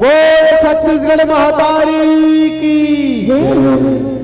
बोल छत्तीसगढ़ महातारी की जय।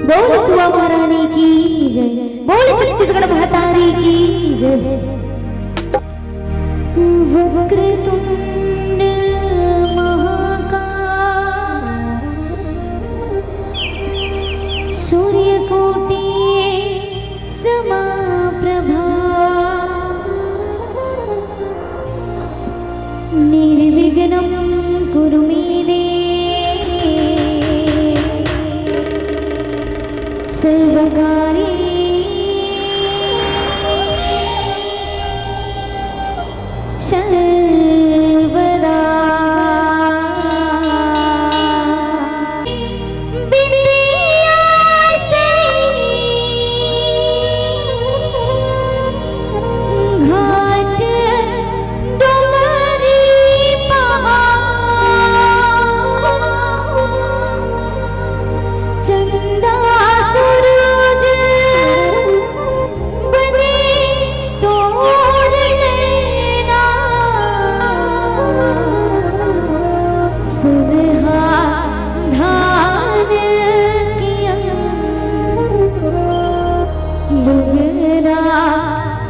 बोल सुआ महारानी की जय, बोल छत्तीसगढ़ महातारी की जय। वक्रतुंड महाकाय सूर्यकोटि समप्रभा निर्विघ्नं कुरु मे सर्वकार्ये सर्वदा। घाट डोंगरी पहाड़ चंदा सूरज बने तोड़ लेना सुनहा धान किया लुगरा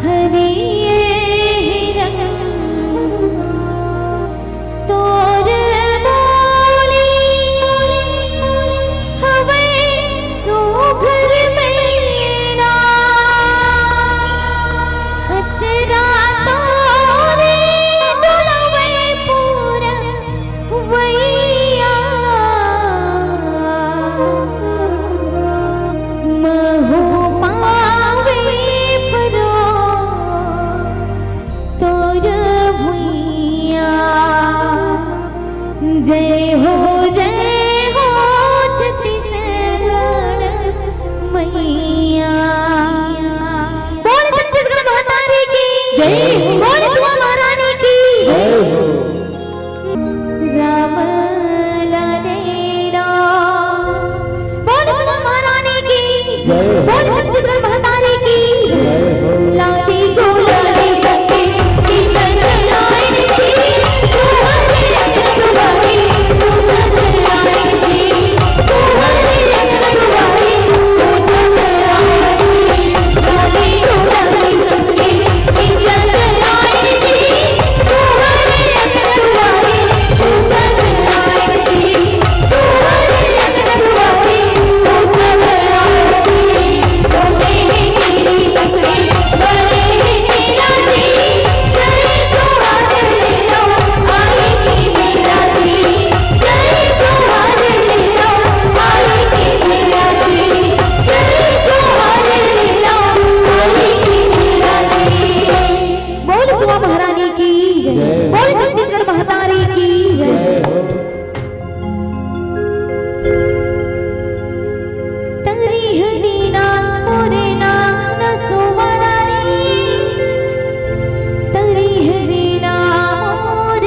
हरिए तोर बोली हवे सुघर मेरा अचरा तोरे डुलवे पूरा वैया महो पावे परो तोर भुइया। जय हो छत्तीसगढ़ मैया। बोल छत्तीसगढ़ महातारी की जय, बोल सुआ महारानी की जय। राम लालेला बोल सुआ महारानी की जय, बोल छत्तीसगढ़ महातारी की जय। लाली गुलाबी सखी चितन लाए थी तुम्हारे तुम्हारी तू सत लाए थी तुम्हारे तुम्हारी तू जग लाए थी। लाली गुलाबी सखी चितन लाए थी तुम्हारे तुम्हारी तू जग लाए थी तुम्हारे तुम्हारी तू जग लाए थी। छोटे तेरी सखी बड़े तेरा जी जय जोहार ले लो आई की मेरा जी जय जोहार ले लो आई की मेरा जी जय जोहार ले लो आई की मेरा जी। बोल सुआ महारानी की जय, बोल छत्तीसगढ़ महातारी की जय। तरी हरी ना मोरे ना न सोवारी तरी हरी ना मोर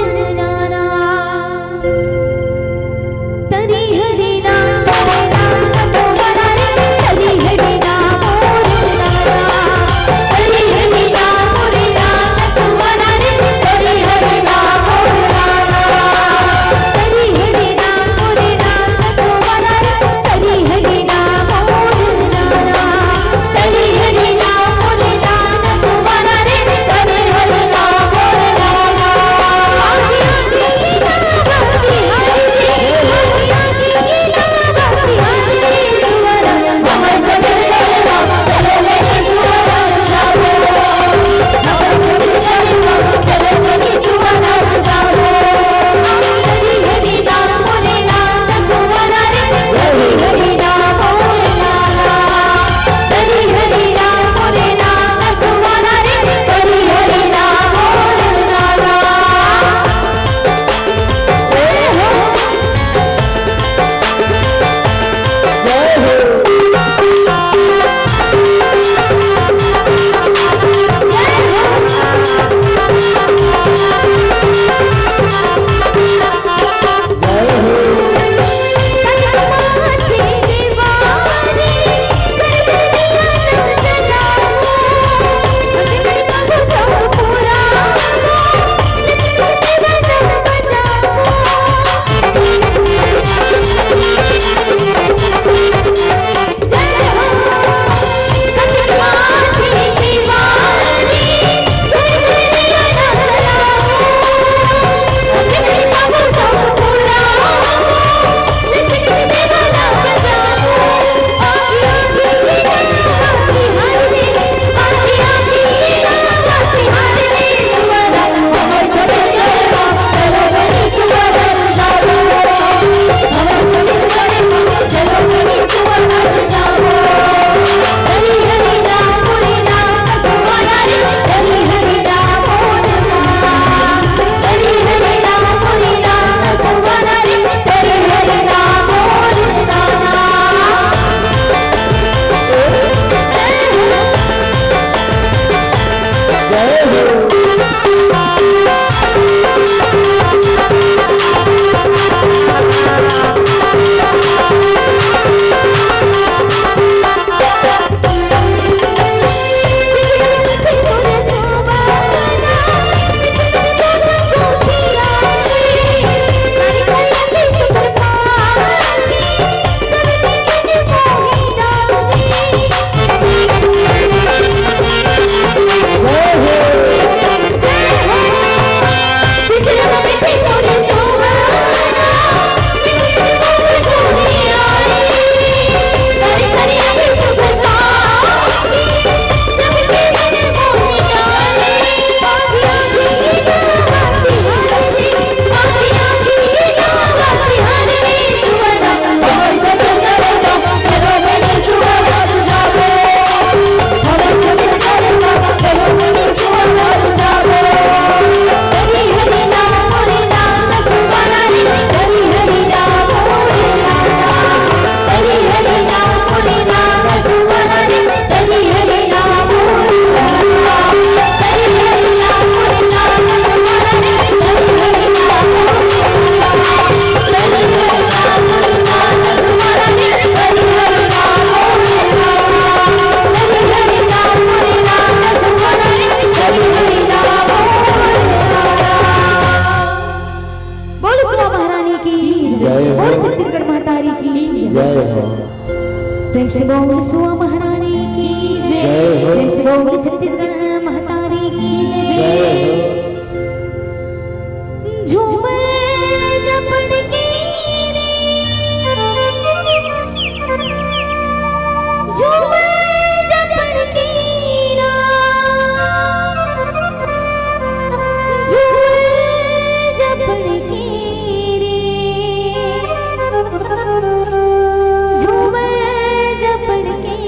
से बोल सुआ महारानी की जय, प्रेम से बोल छत्तीसगढ़ महतारी की जय। झूमर जपड़ की झूमर जपड़ की झूमर जपड़ की झूमर जपड़ की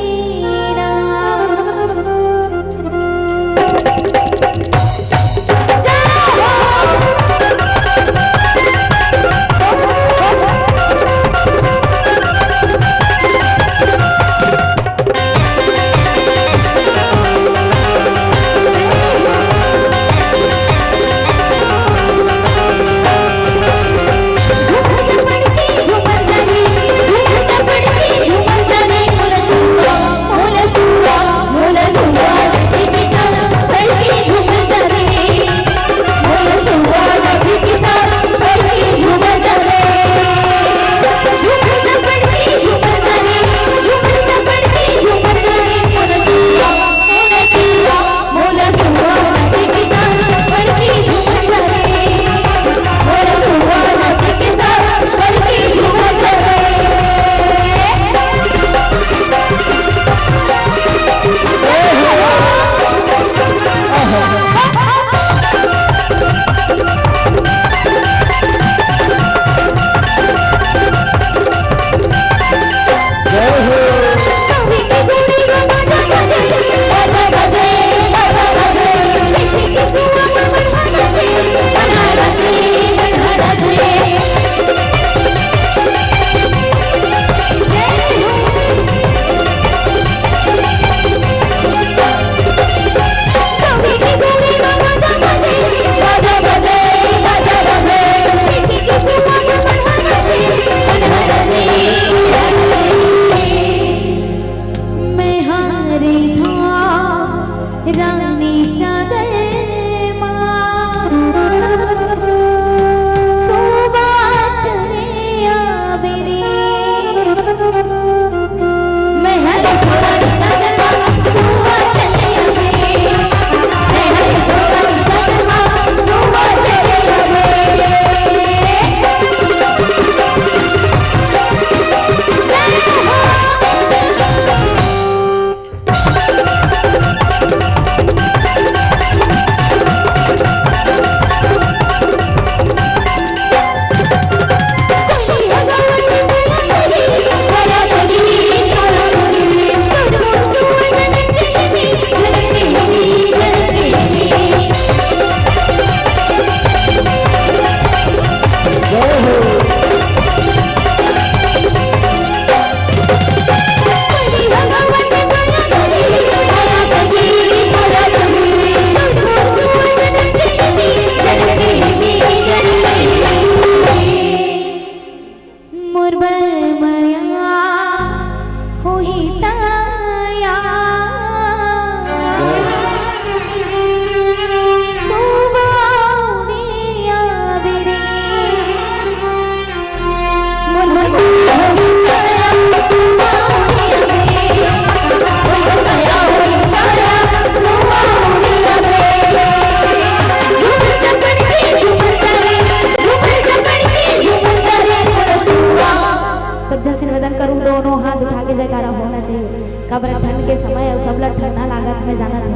कब्र ठंड के समय और सब लोग ठंडा लागत में जाना था।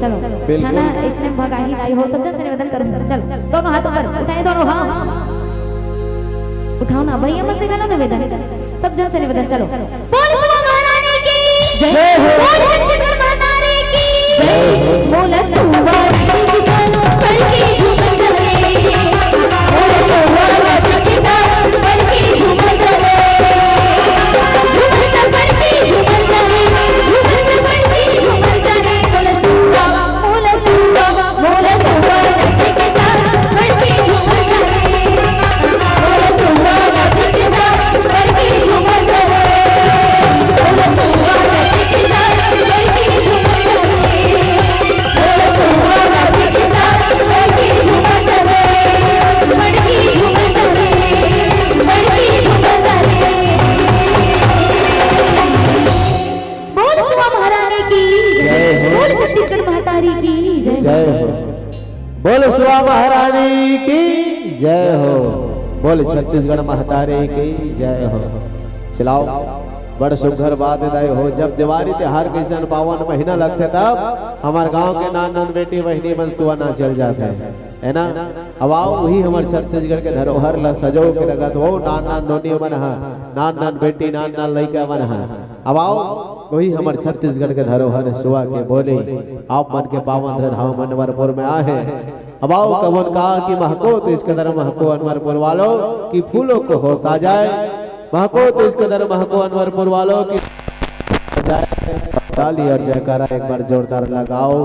चलो थाना इसने भगाही लाई हो सब से निवेदन करूं। चलो दोनों हाथ ऊपर उठाए, दोनों हाथ उठाओ ना भैया, मत से गाना निवेदन, सब जन से निवेदन। चलो बोल सुआ महारानी की जय हो, बोल छत्तीसगढ़ महातारी की जय हो, बोल सुआ किसान पढ़ के झूम चले, बोल सुआ किसान पढ़ के झूम चले, झूम चल पढ़ के झूम चले, झूम चल पढ़ के झूम चले, बोल सुआ नचे के साथ पढ़ के झूम चले, बोल सुआ नचे के साथ पढ़ के झूम चले, बोल सुआ नचे के साथ पढ़ के झूम चले, बोल सुआ बोल सुवा महारानी की जय हो। बोल छत्तीसगढ़ महतारी की जय हो। चलाओ बड़ सुघर बात हो। जब दिवाली त्योहार के सन पावन महीना लगते तब हमारे गांव के नान नान बेटी बहनी बन सुआ ना चल जाते है ना। अब आओ वही हमारे छत्तीसगढ़ के धरोहर ल सजो के रगत हो। नान नान नोनी बन नान नान बेटी नान नान लड़का बन। अब आओ वही हमारे छत्तीसगढ़ के धरोहर सुआ के बोले आप मन के पावन धाम अनवरपुर में आए। अब आओ कवन कहा कि महको तो इसके दर महको अनवरपुर वालों की फूलों को होश आ जाए। महको तो इसके दर महको अनवरपुर वालों की ताली और जयकारा एक बार जोरदार लगाओ।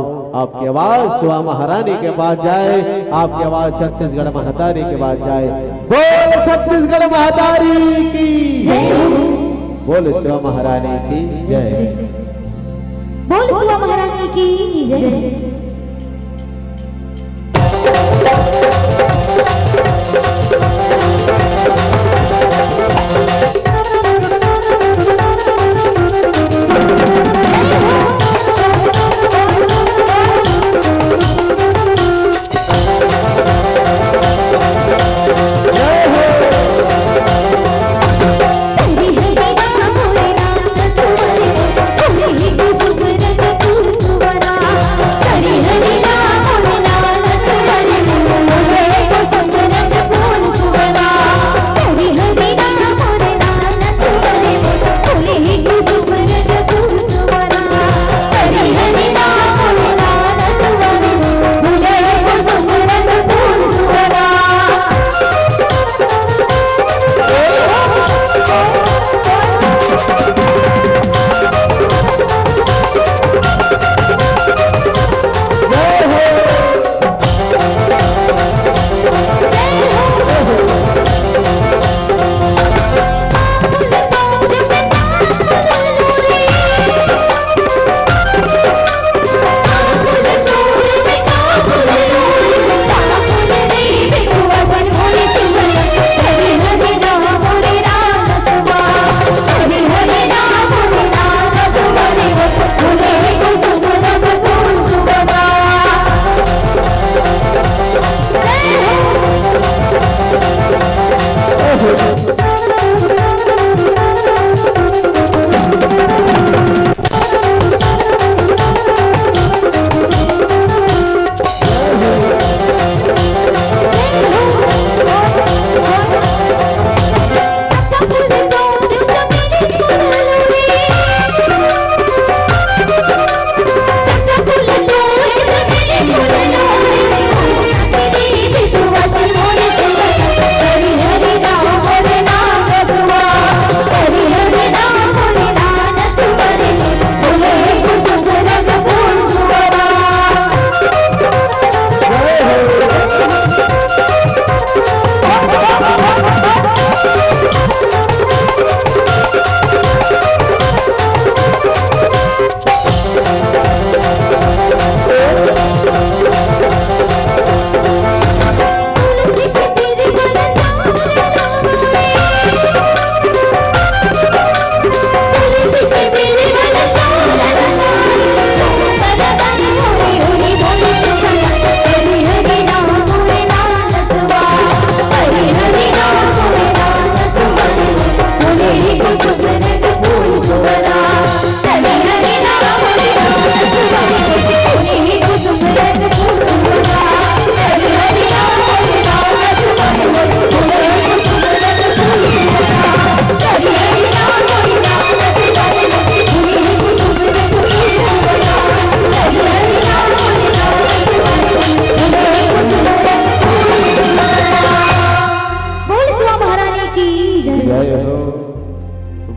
आपकी आवाज सुवा महारानी के पास जाए। आपकी आवाज छत्तीसगढ़ महतारी के पास जाए। बोल छत्तीसगढ़ महतारी की जय। बोल सुवा महारानी की जय। बोल सुवा महारानी की जय।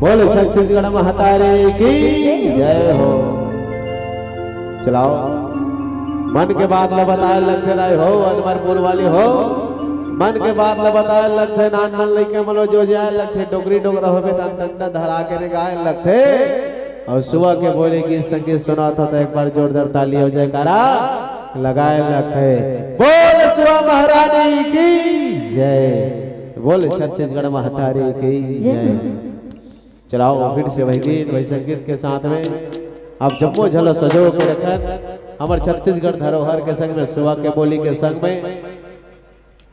बोल छत्तीसगढ़ महतारी की जय हो। चलाओ मन के बात ल बताए लगते दाई हो अनवरपुर वाली हो। मन के बात ल बताए लगते नान नान लइके मनो जो जाए लगते डोगरी डोगरा होबे त डंडा धरा के रे गाए लगते। और सुबह के बोले की संगीत सुना था तो एक बार जोरदार ताली हो जयकारा लगाए लगते। बोल सुबह महारानी की जय। बोल छत्तीसगढ़ महतारी की जय। चलाओ फिर से वही गीत वही संगीत के साथ में आप जम्मो झलो सजो के रखन हमारे छत्तीसगढ़ धरोहर के संग में सुबह के बोली के संग में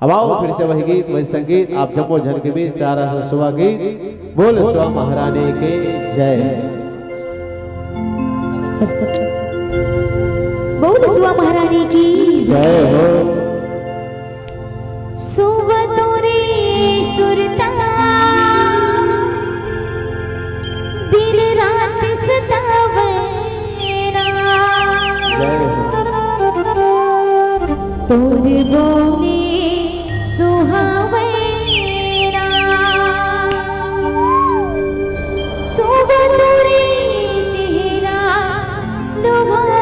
अब आओ फिर से वही गीत वही संगीत आप जम्मो झन के बीच प्यारा सा सुबह गीत बोल सुबह महारानी के जय। बोल सुबह महारानी की जय हो। सुबह तोरे सुरता दिन रात सतावना जय हो। तोरे बोले सुहावना सुबह तोरे चेहरा लुभावना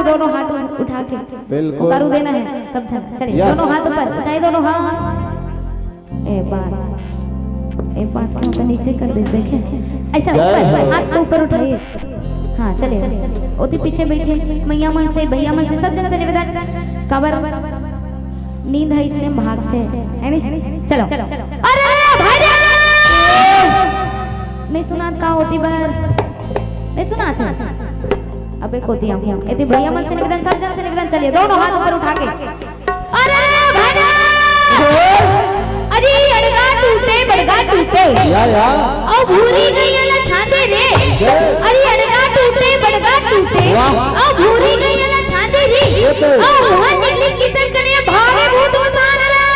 दोनों हाथ उठा के बिल्कुल। उतारू देना है सब जन। चलिए Yes. दोनों हाथ ऊपर उठाइए दोनों हाथ। एक बात को ऊपर नीचे कर दे देखे ऐसा जय ऊपर हो। हाथ को ऊपर उठाइए। हाँ चलिए ओती पीछे बैठे मैया मन से भैया मन से सब जन से निवेदन कवर नींद है इसलिए भागते है नहीं चलो अरे भाई नहीं सुना का होती बार नहीं सुना था अबे कोती आऊं यदि भैया मन से निवेदन सब जन से निवेदन चलिए दोनों हाथ ऊपर उठा के अरे भाई अरे अड़गा टूटे बड़गा टूटे या ओ भूरी गई अला छांदे रे अरे अड़गा टूटे बड़गा टूटे ओ भूरी गई अला छांदे रे ओ मोहन इंग्लिश किसन कने भागे भूत मसान रे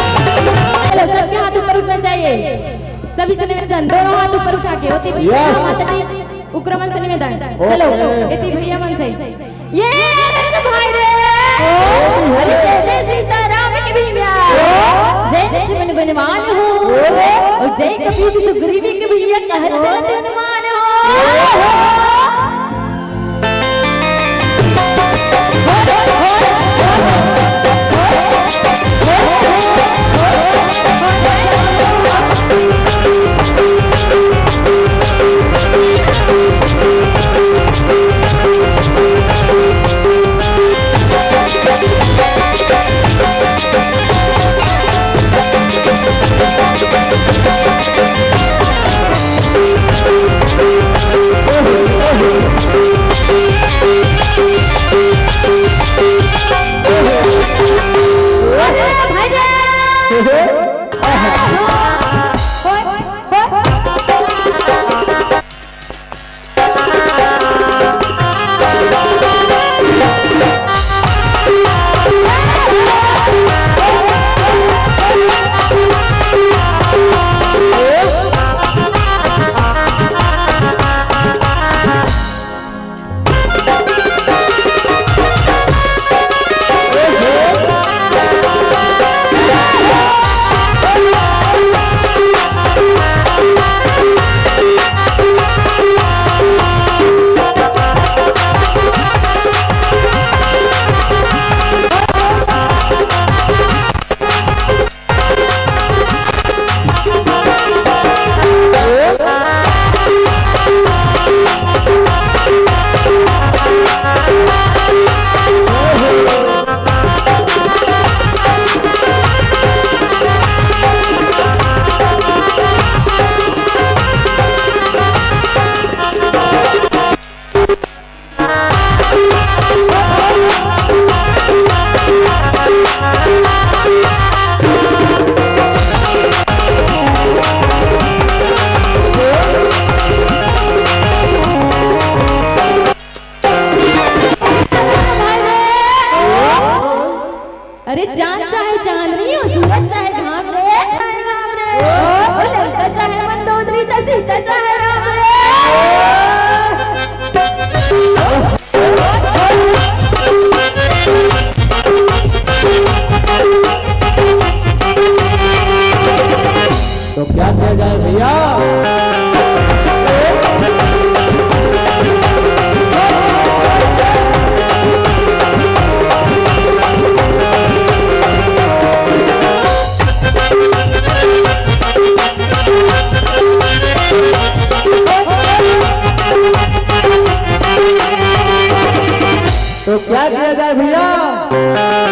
सबके हाथ ऊपर उठना चाहिए सभी से निवेदन दोनों हाथ ऊपर उठा के होती भैया माता जी उग्रमन से निवेदन चलो इति भैया मन से ये आनंद भाई रे हरि जय जय सीताराम के भैया जय लक्ष्मण बनवान हो और जय कपीस सुग्रीव के भैया कह चलते हनुमान हो अरे जान चाहे चांदनी हो सूरज चाहे घाम रे ओ लंका चाहे मंदोदरी त सीता चाहे राम रे तो क्या किया जाए भैया तो क्या किया जाए भैया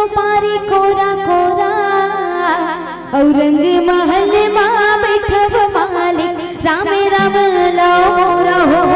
सुपारी कोरा कोरा औरंग महल माँ बैठब मालिक राम राम लो रहो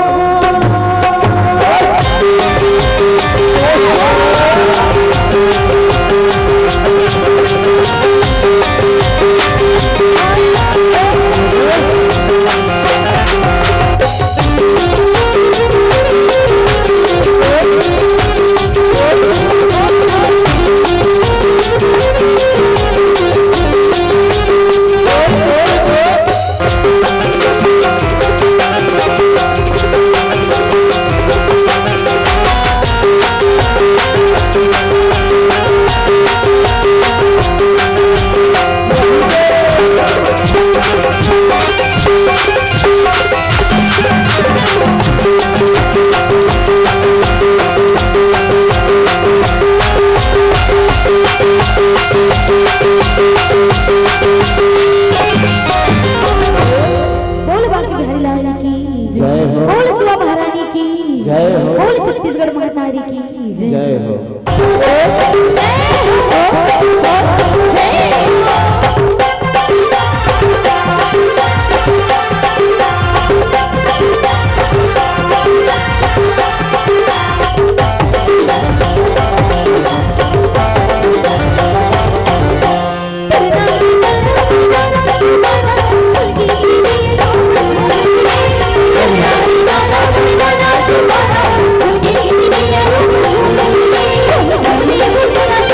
बोल छत्तीसगढ़ महातारी की जय हो। Thank you.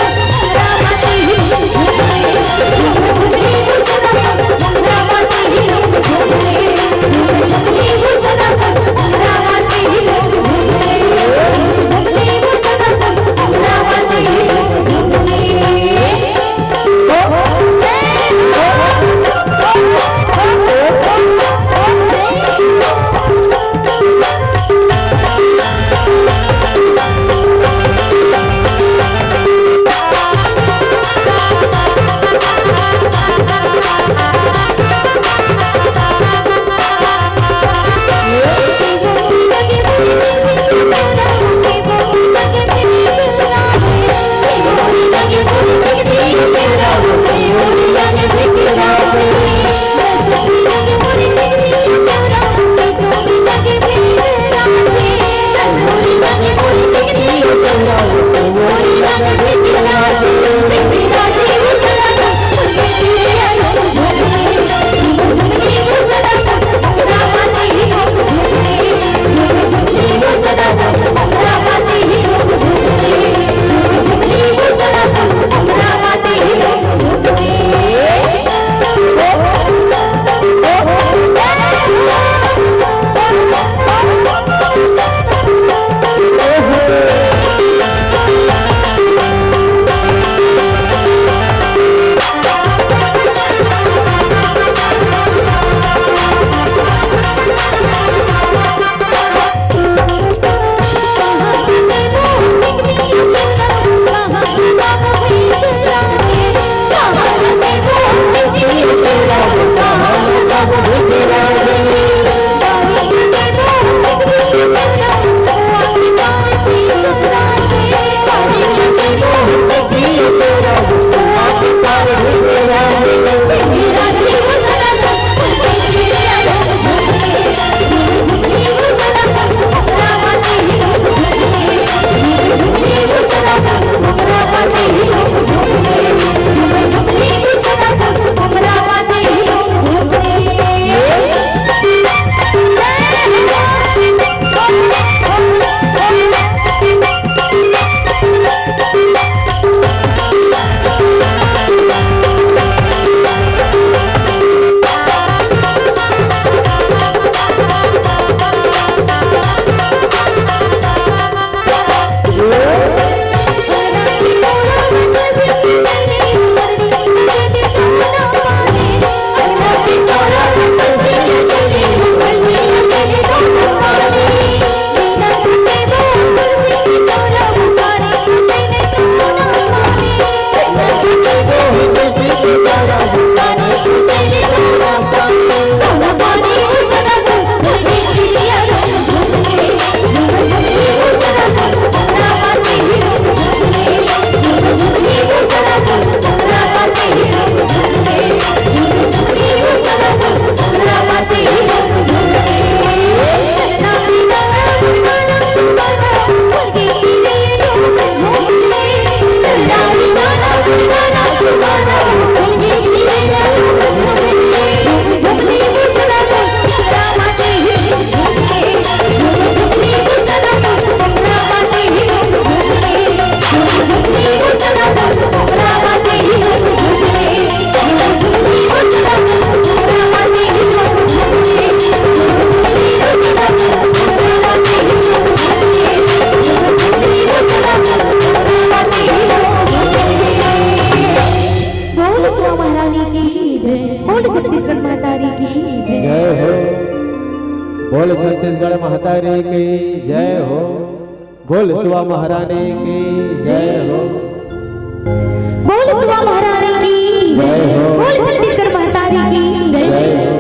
महतारी की जय हो। बोल सुवा महारानी की जय हो। बोल सुवा महारानी की जय हो। बोल छत्तीसगढ़ महतारी की जय हो।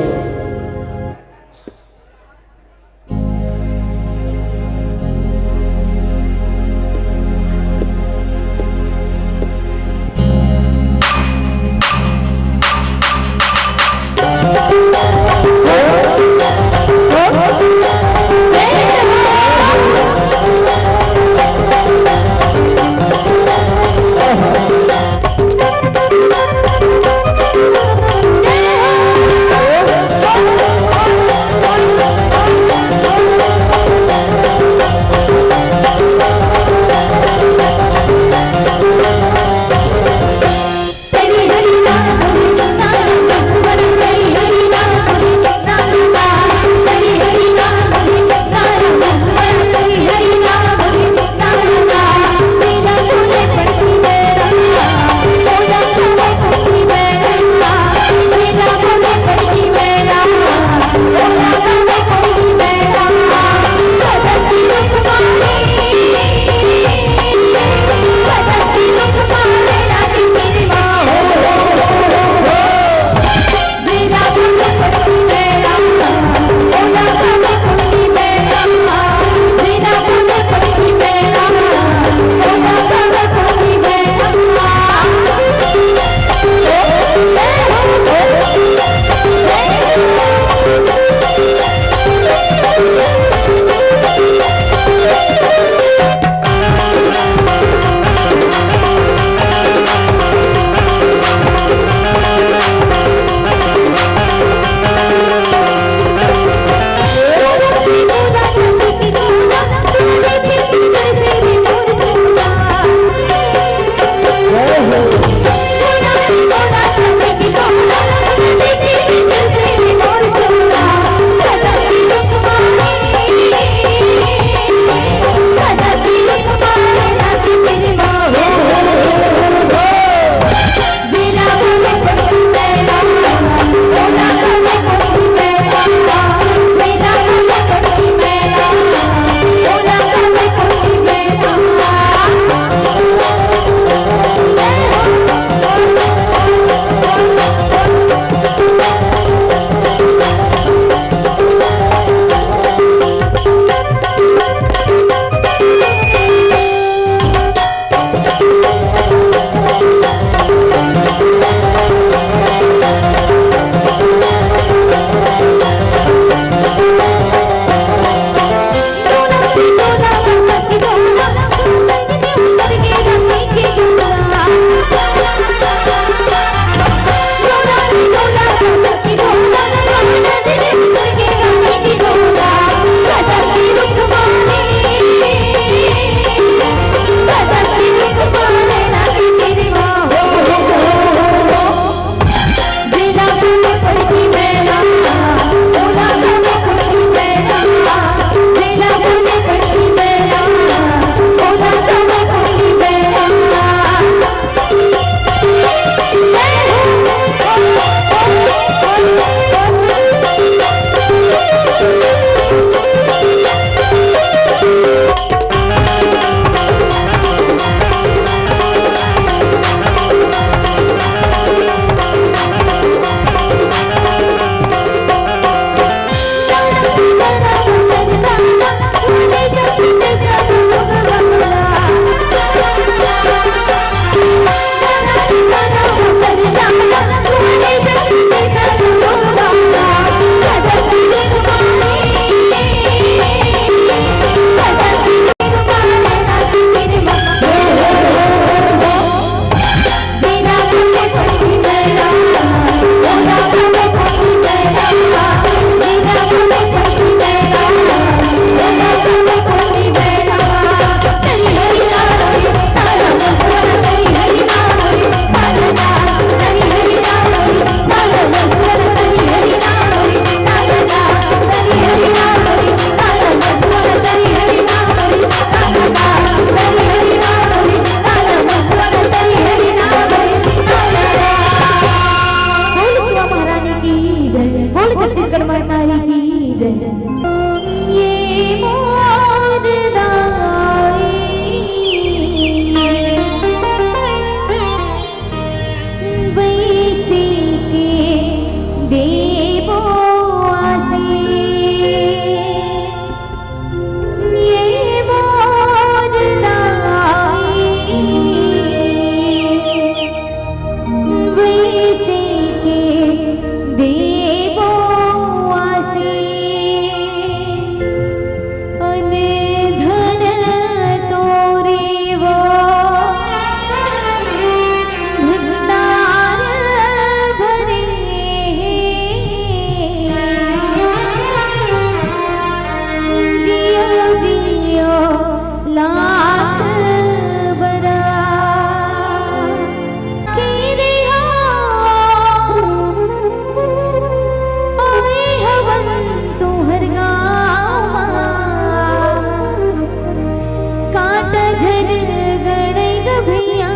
भैया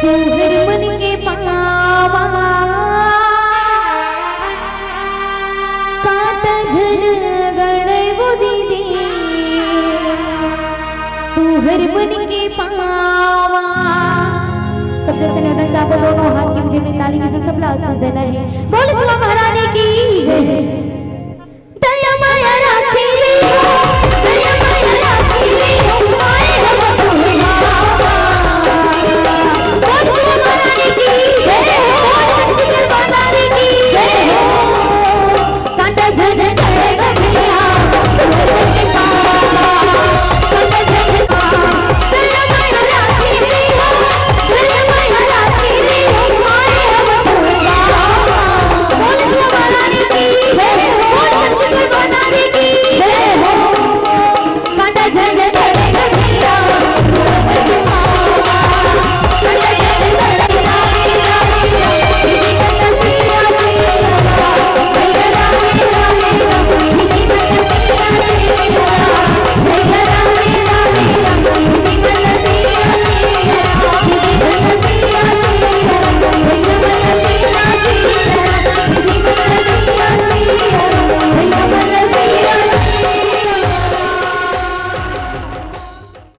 तू हर मन के पावा काट झन गणे वो दीदी तू हर मन के पावा। सबसे से निवेदन चाहते दोनों हाथ की मुझे ताली के साथ सबला आशीष देना है। बोल सुबह महारानी की जय।